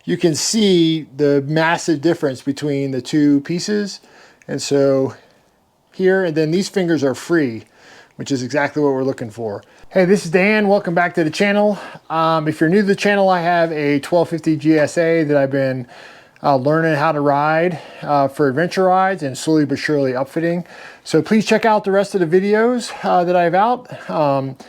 you can see the massive difference between the two pieces. And so here, and then these fingers are free, which is exactly what we're looking for. Hey, this is Dan. Welcome back to the channel. If you're new to the channel, I have a 1250 GSA that I've been learning how to ride for adventure rides and slowly but surely upfitting. So please check out the rest of the videos that I have out.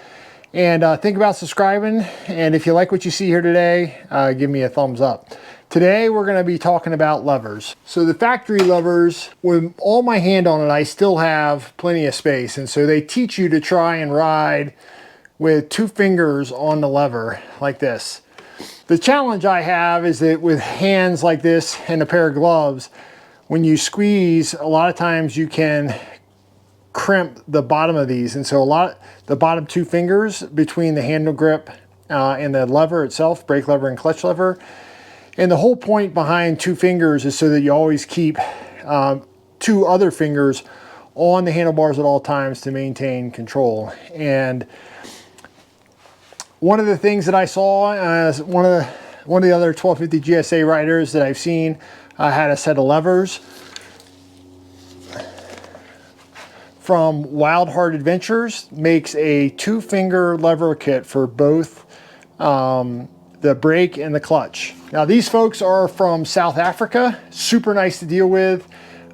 And think about subscribing. And if you like what you see here today, give me a thumbs up. Today, we're going to be talking about levers. So the factory levers, with all my hand on it, I still have plenty of space. And so they teach you to try and ride with 2 fingers on the lever like this. The challenge I have is that with hands like this and a pair of gloves, when you squeeze, a lot of times you can crimp the bottom of these. And so the bottom 2 fingers between the handle grip and the lever itself, brake lever and clutch lever. And the whole point behind 2 fingers is so that you always keep 2 other fingers on the handlebars at all times to maintain control. And one of the things that I saw, one of the other 1250 GSA riders that I've seen had a set of levers from Wild Heart Adventures, makes a 2-finger lever kit for both the brake and the clutch. Now these folks are from South Africa, super nice to deal with.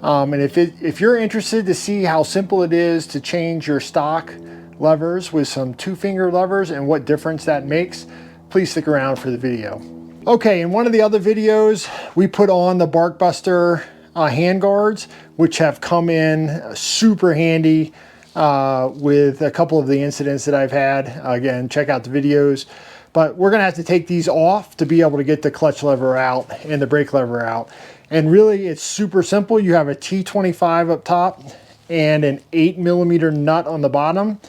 And if you're interested to see how simple it is to change your stock levers with some 2-finger levers and what difference that makes, please stick around for the video. Okay, in one of the other videos, we put on the Barkbuster handguards, which have come in super handy with a couple of the incidents that I've had. Again, check out the videos. But we're gonna have to take these off to be able to get the clutch lever out and the brake lever out. And really, it's super simple. You have a T25 up top and an 8mm nut on the bottom.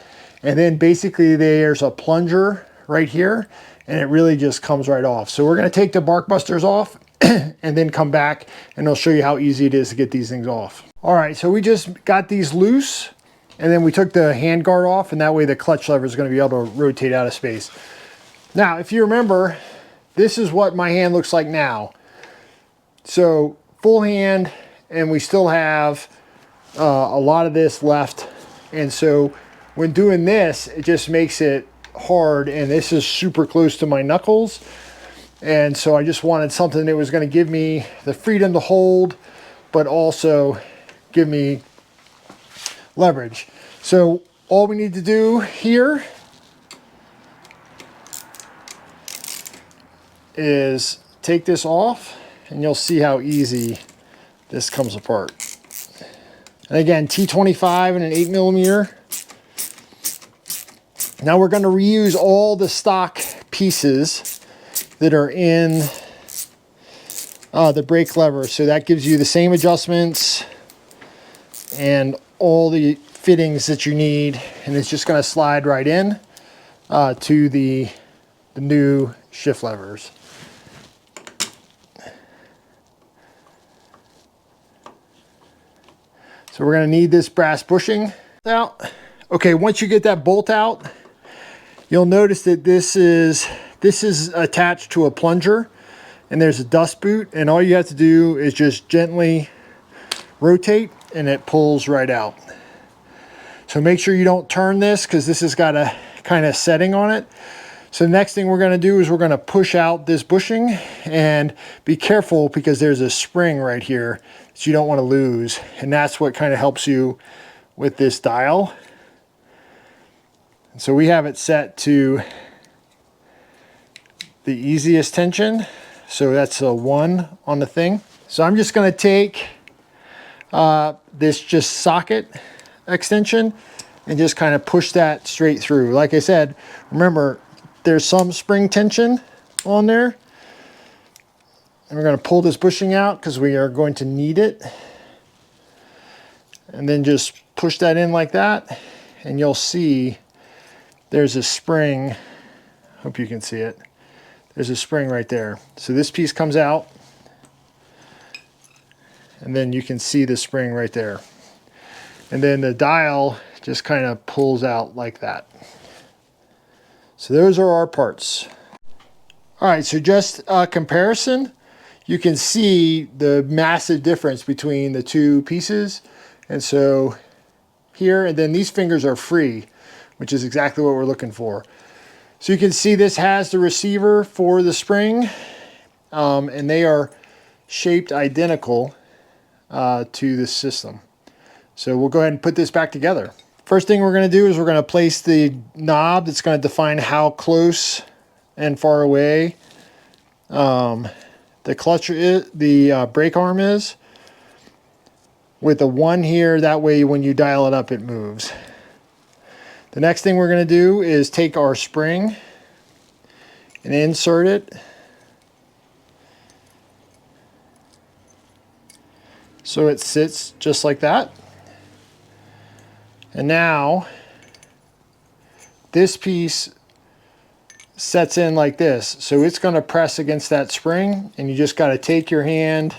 And then basically there's a plunger right here, and it really just comes right off. So we're gonna take the Barkbusters off and then come back and I'll show you how easy it is to get these things off. All right, so we just got these loose and then we took the handguard off, and that way the clutch lever is gonna be able to rotate out of space. Now, if you remember, this is what my hand looks like now. So full hand, and we still have a lot of this left. And so when doing this, it just makes it hard, and this is super close to my knuckles. And so I just wanted something that was going to give me the freedom to hold, but also give me leverage. So all we need to do here is take this off, and you'll see how easy this comes apart. And again, T25 and an 8mm. Now we're going to reuse all the stock pieces that are in the brake lever. So that gives you the same adjustments and all the fittings that you need. And it's just going to slide right in to the new shift levers. So we're going to need this brass bushing out. Okay, once you get that bolt out, you'll notice that this is attached to a plunger, and there's a dust boot, and all you have to do is just gently rotate and it pulls right out. So make sure you don't turn this, because this has got a kind of setting on it. So the next thing we're going to do is we're going to push out this bushing, and be careful because there's a spring right here that you don't want to lose, and that's what kind of helps you with this dial. And so we have it set to the easiest tension, so that's a 1 on the thing. So I'm just going to take this just socket extension and just kind of push that straight through. Like I said, remember, there's some spring tension on there, and we're going to pull this bushing out because we are going to need it, and then just push that in like that, and you'll see there's a spring. Hope you can see it. There's a spring right there. So this piece comes out, and then you can see the spring right there, and then the dial just kind of pulls out like that. So those are our parts. All right, so just a comparison. you can see the massive difference between the two pieces. And so here, and then these fingers are free, which is exactly what we're looking for. So you can see this has the receiver for the spring, and they are shaped identical to this system. So we'll go ahead and put this back together. First thing we're going to do is we're going to place the knob that's going to define how close and far away the clutch is, the brake arm is, with a 1 here. That way when you dial it up, it moves. The next thing we're going to do is take our spring and insert it so it sits just like that. And now this piece sets in like this, so it's going to press against that spring, and you just got to take your hand,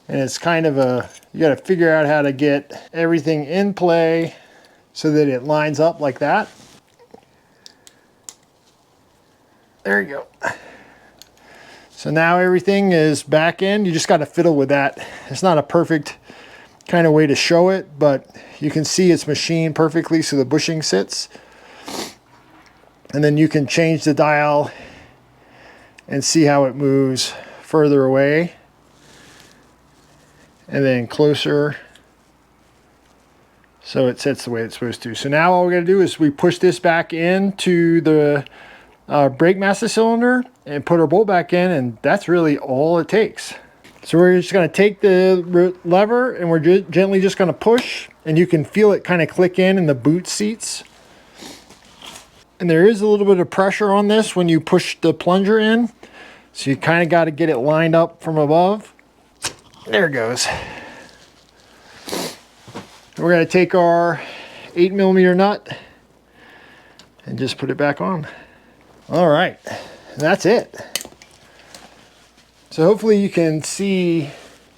and it's kind of a, you got to figure out how to get everything in play so that it lines up like that. There you go. So now everything is back in. You just got to fiddle with that. It's not a perfect kind of way to show it, but you can see it's machined perfectly so the bushing sits. And then you can change the dial and see how it moves further away and then closer, so it sits the way it's supposed to. So now all we're going to do is we push this back into the brake master cylinder and put our bolt back in, and that's really all it takes. So we're just going to take the lever and we're gently just going to push, and you can feel it kind of click in the boot seats. And there is a little bit of pressure on this when you push the plunger in, so you kind of got to get it lined up from above. There it goes. We're going to take our 8mm nut and just put it back on. All right, and that's it. So hopefully you can see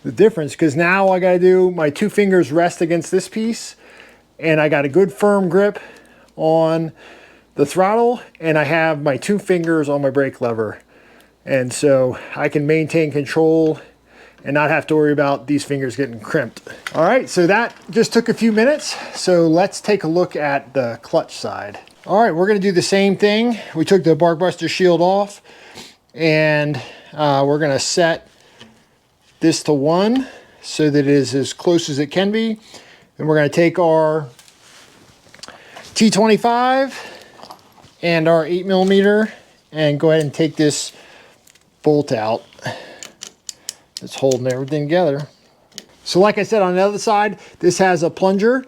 the difference, because now I got to do, my 2 fingers rest against this piece, and I got a good firm grip on the throttle, and I have my 2 fingers on my brake lever. And so I can maintain control and not have to worry about these fingers getting crimped. All right, so that just took a few minutes. So let's take a look at the clutch side. All right, we're gonna do the same thing. We took the bark buster shield off, and we're gonna set this to 1 so that it is as close as it can be. And we're gonna take our T25 and our 8mm and go ahead and take this bolt out. It's holding everything together. So like I said, on the other side, this has a plunger.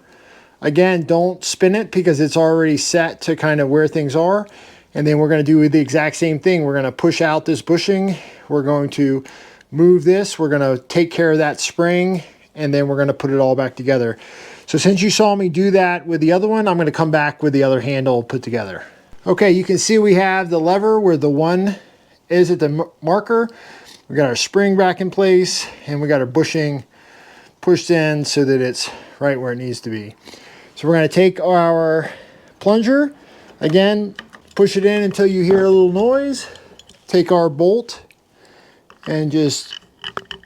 Again, don't spin it because it's already set to kind of where things are. And then we're going to do the exact same thing. We're going to push out this bushing. We're going to move this. We're going to take care of that spring, and then we're going to put it all back together. So since you saw me do that with the other one, I'm going to come back with the other handle put together. Okay, you can see we have the lever where the 1 is at the marker. We got our spring back in place, and we got our bushing pushed in so that it's right where it needs to be. So we're going to take our plunger, again, push it in until you hear a little noise. Take our bolt and just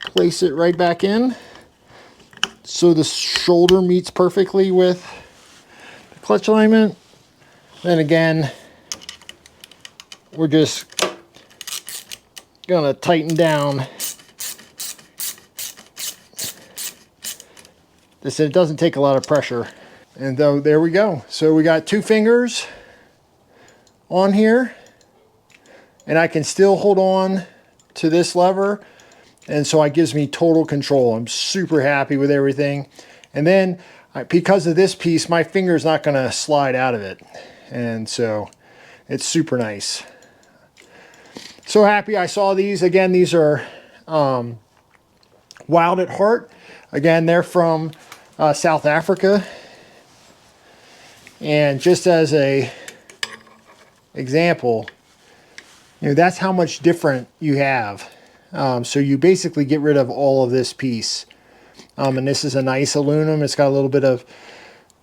place it right back in so the shoulder meets perfectly with the clutch alignment. Then again, we're just gonna tighten down this. It doesn't take a lot of pressure, and there we go. So we got 2 fingers on here, and I can still hold on to this lever, and so it gives me total control. I'm super happy with everything. And then because of this piece, my finger's not gonna slide out of it, and so it's super nice. So happy I saw these. Again, these are Wild at Heart. Again, they're from South Africa. And just as a example, you know, that's how much different you have. So you basically get rid of all of this piece. And this is a nice aluminum. It's got a little bit of,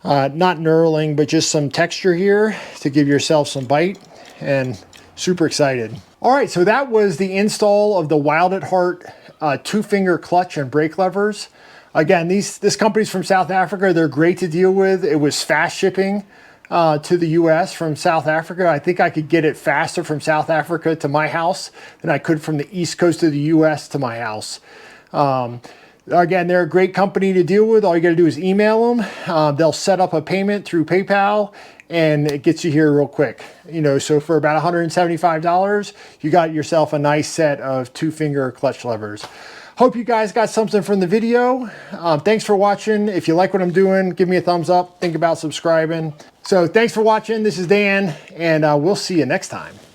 not knurling, but just some texture here to give yourself some bite, and super excited. All right, so that was the install of the Wild at Heart two-finger clutch and brake levers. Again, this company's from South Africa. They're great to deal with. It was fast shipping to the US from South Africa. I think I could get it faster from South Africa to my house than I could from the East Coast of the US to my house. Again, they're a great company to deal with. All you got to do is email them. They'll set up a payment through PayPal and it gets you here real quick. You know, so for about $175, you got yourself a nice set of two-finger clutch levers. Hope you guys got something from the video. Thanks for watching. If you like what I'm doing, give me a thumbs up. Think about subscribing. So thanks for watching. This is Dan, and we'll see you next time.